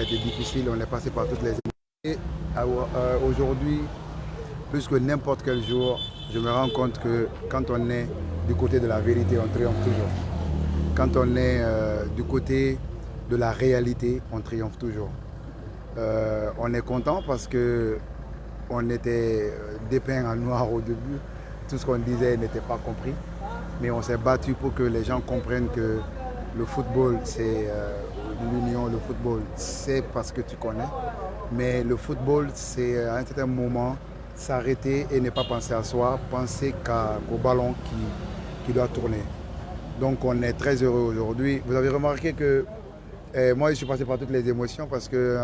été difficile, on est passé par toutes les émotions. Et aujourd'hui, plus que n'importe quel jour, je me rends compte que quand on est du côté de la vérité, on triomphe toujours. Quand on est du côté de la réalité, on triomphe toujours. On est content parce que on était dépeint en noir au début. Tout ce qu'on disait n'était pas compris. Mais on s'est battu pour que les gens comprennent que le football, c'est l'union, le football, c'est parce que tu connais. Mais le football, c'est à un certain moment s'arrêter et ne pas penser à soi, penser qu'au ballon qui doit tourner. Donc on est très heureux aujourd'hui. Vous avez remarqué que moi je suis passé par toutes les émotions parce que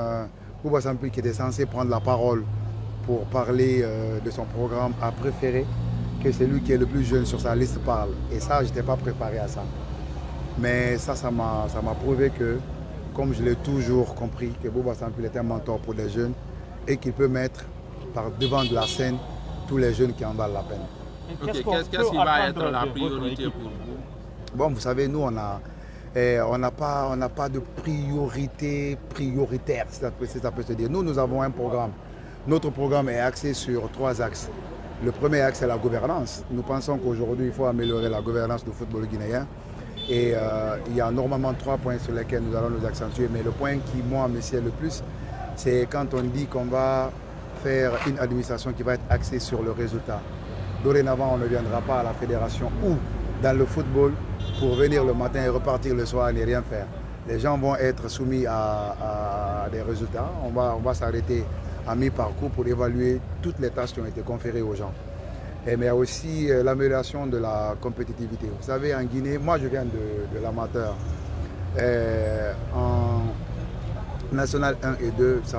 Bouba Sampi, qui était censé prendre la parole pour parler de son programme, a préféré que celui qui est le plus jeune sur sa liste parle. Et ça, je n'étais pas préparé à ça. Mais ça m'a prouvé que, comme je l'ai toujours compris, que Bouba Sampi est un mentor pour les jeunes et qu'il peut mettre par devant de la scène tous les jeunes qui en valent la peine. Qu'est-ce qui va être la priorité pour vous? Bon, vous savez, nous, on n'a pas de priorité prioritaire, si ça peut se dire. Nous avons un programme. Notre programme est axé sur 3 axes. Le premier axe, c'est la gouvernance. Nous pensons qu'aujourd'hui, il faut améliorer la gouvernance du football guinéen. Et il y a normalement 3 points sur lesquels nous allons nous accentuer. Mais le point qui, moi, me sied le plus, c'est quand on dit qu'on va faire une administration qui va être axée sur le résultat. Dorénavant, on ne viendra pas à la fédération ou dans le football pour venir le matin et repartir le soir et ne rien faire. Les gens vont être soumis à des résultats. On va s'arrêter à mi-parcours pour évaluer toutes les tâches qui ont été conférées aux gens. Mais aussi l'amélioration de la compétitivité. Vous savez, en Guinée, moi je viens de l'amateur. En National 1 et 2, ça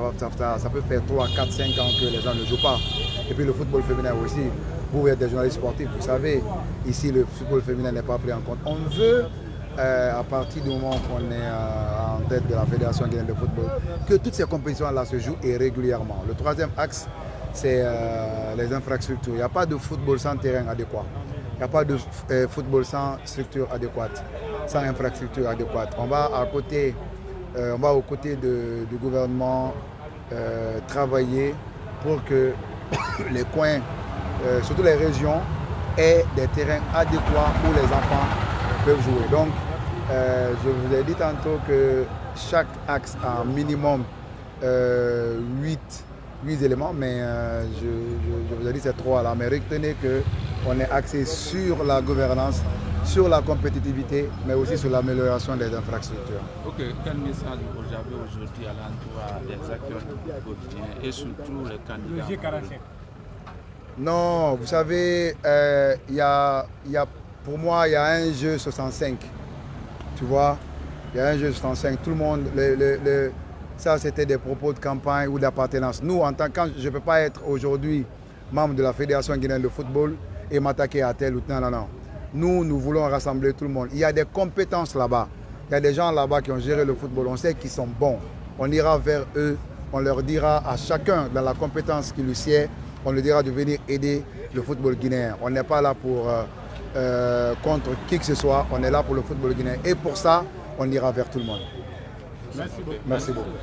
peut faire 3, 4, 5 ans que les gens ne jouent pas. Et puis le football féminin aussi. Vous êtes des journalistes sportifs, vous savez, ici le football féminin n'est pas pris en compte. On veut, à partir du moment qu'on est en tête de la Fédération guinéenne de football, que toutes ces compétitions-là se jouent et régulièrement. Le troisième axe, c'est les infrastructures. Il n'y a pas de football sans terrain adéquat. Il n'y a pas de football sans structure adéquate, sans infrastructure adéquate. On va aux côtés du gouvernement travailler pour que les coins, surtout les régions, aient des terrains adéquats où les enfants peuvent jouer. Donc, je vous ai dit tantôt que chaque axe a un minimum 8 éléments, mais je vous ai dit c'est 3 là. Mais retenez qu'on est axé sur la gouvernance, sur la compétitivité, mais aussi sur l'amélioration des infrastructures. Ok, quel message vous avez aujourd'hui à l'endroit des acteurs du quotidien et surtout les candidats? Non, vous savez, pour moi, il y a un jeu 65. Tu vois, il y a un jeu 65. Tout le monde, ça c'était des propos de campagne ou d'appartenance. Nous, en tant que, je ne peux pas être aujourd'hui membre de la Fédération guinéenne de football et m'attaquer à tel ou tel. Non. Nous voulons rassembler tout le monde. Il y a des compétences là-bas. Il y a des gens là-bas qui ont géré le football. On sait qu'ils sont bons. On ira vers eux. On leur dira à chacun dans la compétence qui lui sied, on lui dira de venir aider le football guinéen. On n'est pas là pour contre qui que ce soit. On est là pour le football guinéen. Et pour ça, on ira vers tout le monde. Merci beaucoup. Merci beaucoup.